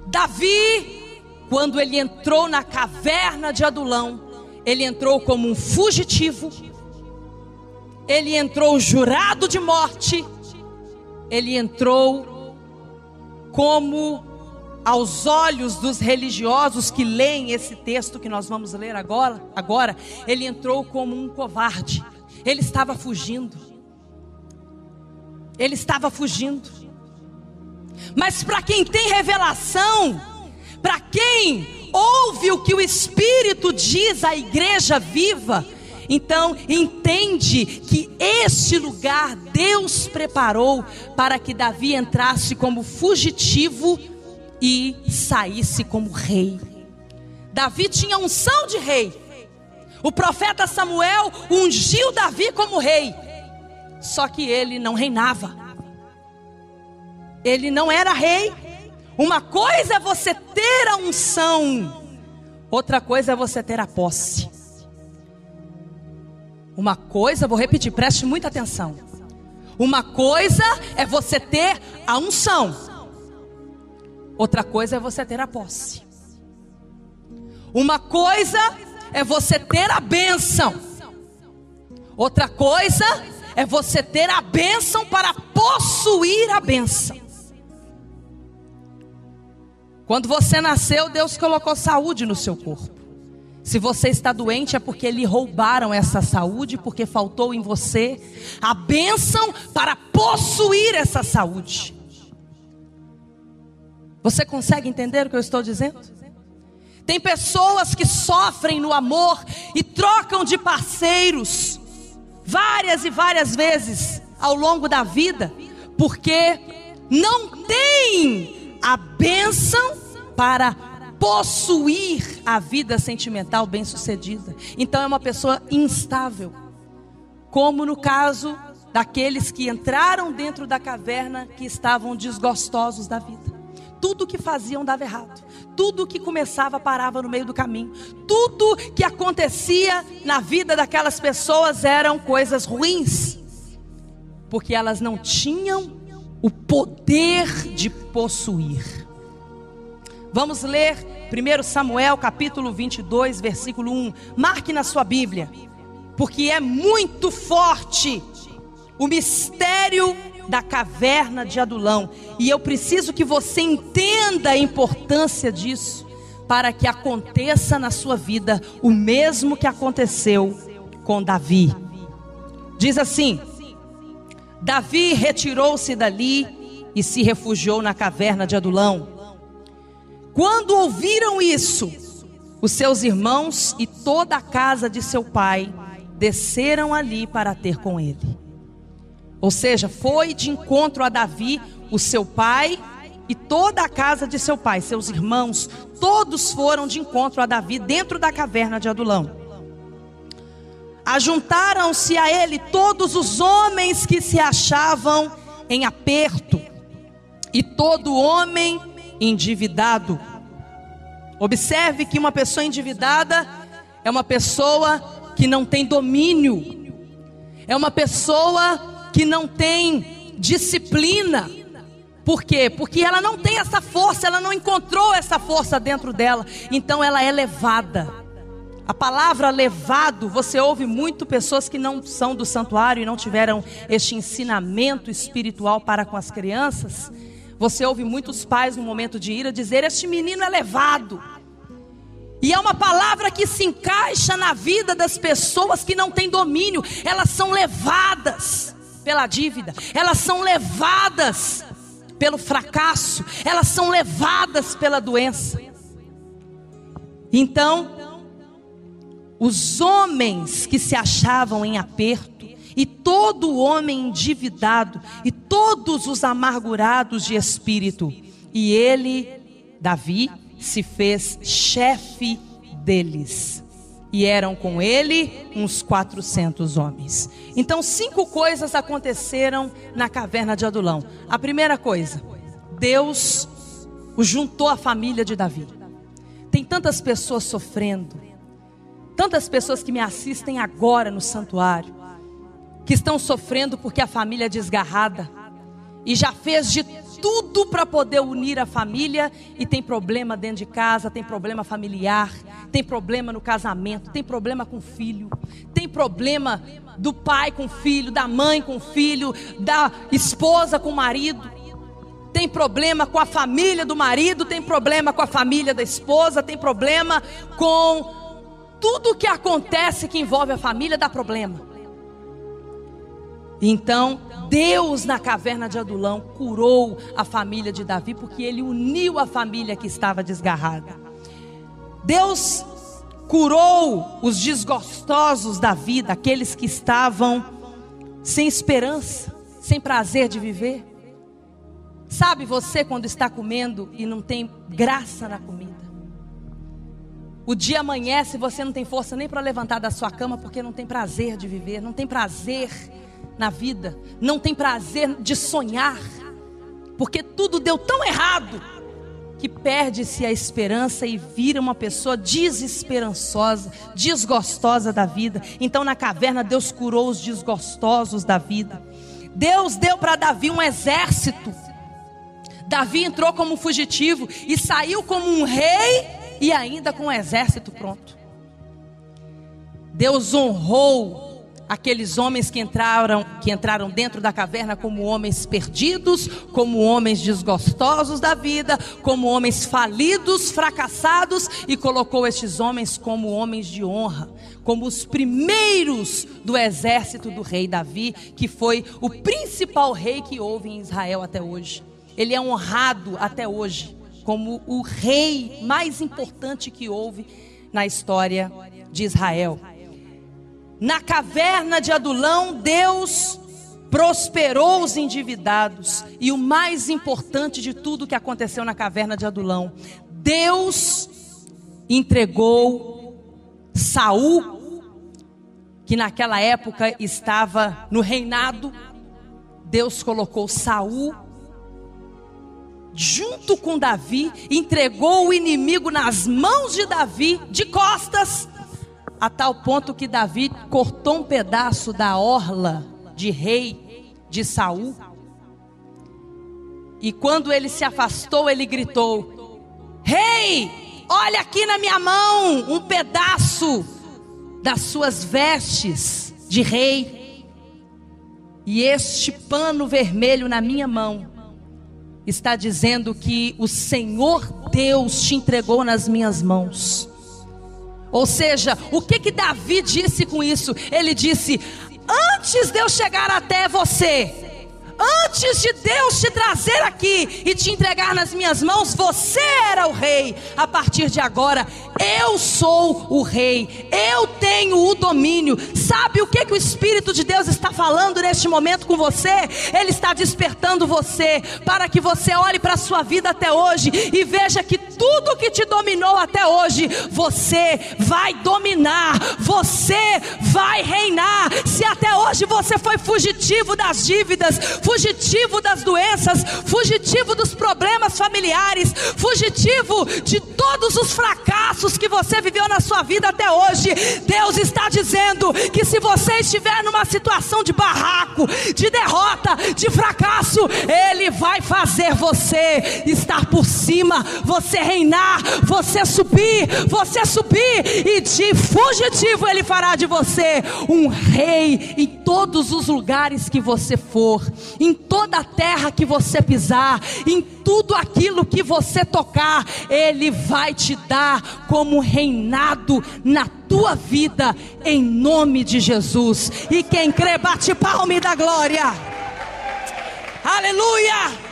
Davi, quando ele entrou na caverna de Adulão, ele entrou como um fugitivo, ele entrou jurado de morte, ele entrou como, aos olhos dos religiosos que leem esse texto que nós vamos ler agora, ele entrou como um covarde. Ele estava fugindo. Ele estava fugindo. Mas para quem tem revelação, para quem ouve o que o Espírito diz à igreja viva, então entende que este lugar Deus preparou para que Davi entrasse como fugitivo e saísse como rei. Davi tinha unção de rei. O profeta Samuel ungiu Davi como rei. Só que ele não reinava. Ele não era rei. Uma coisa é você ter a unção, outra coisa é você ter a posse. Uma coisa, vou repetir, preste muita atenção. Uma coisa é você ter a unção, outra coisa é você ter a posse. Uma coisa é você ter a bênção, outra coisa é você ter a bênção para possuir a bênção. Quando você nasceu, Deus colocou saúde no seu corpo. Se você está doente é porque lhe roubaram essa saúde, porque faltou em você a bênção para possuir essa saúde. Você consegue entender o que eu estou dizendo? Tem pessoas que sofrem no amor e trocam de parceiros várias e várias vezes ao longo da vida, porque não tem a bênção para possuir a vida sentimental bem-sucedida. Então é uma pessoa instável, como no caso daqueles que entraram dentro da caverna, que estavam desgostosos da vida. Tudo que faziam dava errado, tudo que começava parava no meio do caminho, tudo que acontecia na vida daquelas pessoas eram coisas ruins, porque elas não tinham o poder de possuir. Vamos ler 1 Samuel capítulo 22, versículo 1. Marque na sua Bíblia, porque é muito forte o mistério da caverna de Adulão. E eu preciso que você entenda a importância disso, para que aconteça na sua vida o mesmo que aconteceu com Davi. Diz assim: Davi retirou-se dali e se refugiou na caverna de Adulão. Quando ouviram isso, os seus irmãos e toda a casa de seu pai desceram ali para ter com ele. Ou seja, foi de encontro a Davi o seu pai e toda a casa de seu pai, seus irmãos, todos foram de encontro a Davi dentro da caverna de Adulão. Ajuntaram-se a ele todos os homens que se achavam em aperto e todo homem endividado. Observe que uma pessoa endividada é uma pessoa que não tem domínio, é uma pessoa que não tem disciplina. Por quê? Porque ela não tem essa força, ela não encontrou essa força dentro dela, então ela é levada. A palavra levado, você ouve muito pessoas que não são do santuário e não tiveram este ensinamento espiritual para com as crianças. Você ouve muitos pais no momento de ira dizer: este menino é levado. E é uma palavra que se encaixa na vida das pessoas que não têm domínio. Elas são levadas pela dívida, elas são levadas pelo fracasso, elas são levadas pela doença. Então, os homens que se achavam em aperto, e todo homem endividado, e todos os amargurados de espírito, e ele, Davi, se fez chefe deles, e eram com ele uns 400 homens. Então 5 coisas aconteceram na caverna de Adulão. A primeira coisa, Deus o juntou à família de Davi. Tem tantas pessoas sofrendo, tantas pessoas que me assistem agora no santuário, que estão sofrendo porque a família é desgarrada, e já fez de tudo para poder unir a família e tem problema dentro de casa, tem problema familiar, tem problema no casamento, tem problema com o filho, tem problema do pai com o filho, da mãe com o filho, da esposa com o marido, tem problema com a família do marido, tem problema com a família da esposa, tem problema com tudo que acontece que envolve a família, dá problema. Então Deus na caverna de Adulão curou a família de Davi, porque ele uniu a família que estava desgarrada. Deus curou os desgostosos da vida, aqueles que estavam sem esperança, sem prazer de viver. Sabe você quando está comendo e não tem graça na comida? O dia amanhece e você não tem força nem para levantar da sua cama, porque não tem prazer de viver, não tem prazer na vida, não tem prazer de sonhar, porque tudo deu tão errado que perde-se a esperança e vira uma pessoa desesperançosa, desgostosa da vida. Então na caverna Deus curou os desgostosos da vida. Deus deu para Davi um exército. Davi entrou como fugitivo e saiu como um rei e ainda com um exército pronto. Deus honrou aqueles homens que entraram dentro da caverna como homens perdidos, como homens desgostosos da vida, como homens falidos, fracassados, e colocou estes homens como homens de honra, como os primeiros do exército do rei Davi, que foi o principal rei que houve em Israel até hoje. Ele é honrado até hoje como o rei mais importante que houve na história de Israel. Na caverna de Adulão, Deus prosperou os endividados. E o mais importante de tudo que aconteceu na caverna de Adulão, Deus entregou Saul, que naquela época estava no reinado. Deus colocou Saul junto com Davi, entregou o inimigo nas mãos de Davi, de costas, a tal ponto que Davi cortou um pedaço da orla de rei de Saul. E quando ele se afastou, ele gritou: "Rei, olha aqui na minha mão um pedaço das suas vestes de rei. E este pano vermelho na minha mão está dizendo que o Senhor Deus te entregou nas minhas mãos." Ou seja, o que Davi disse com isso? Ele disse: antes de eu chegar até você, antes de Deus te trazer aqui e te entregar nas minhas mãos, você era o rei. A partir de agora, eu sou o rei, eu tenho o domínio. Sabe o que o Espírito de Deus está falando neste momento com você? Ele está despertando você para que você olhe para a sua vida até hoje e veja que tudo que te dominou até hoje, você vai dominar, você vai reinar. Se até hoje você foi fugitivo das dívidas, fugitivo das doenças, fugitivo dos problemas familiares, fugitivo de todos os fracassos que você viveu na sua vida até hoje, Deus está dizendo que se você estiver numa situação de barraco, de derrota, de fracasso, Ele vai fazer você estar por cima, você reinar, você subir, e de fugitivo Ele fará de você um rei em todos os lugares que você for, em toda a terra que você pisar, em tudo aquilo que você tocar, Ele vai te dar como reinado na tua vida, em nome de Jesus. E quem crê, bate palma e dá glória. Aleluia!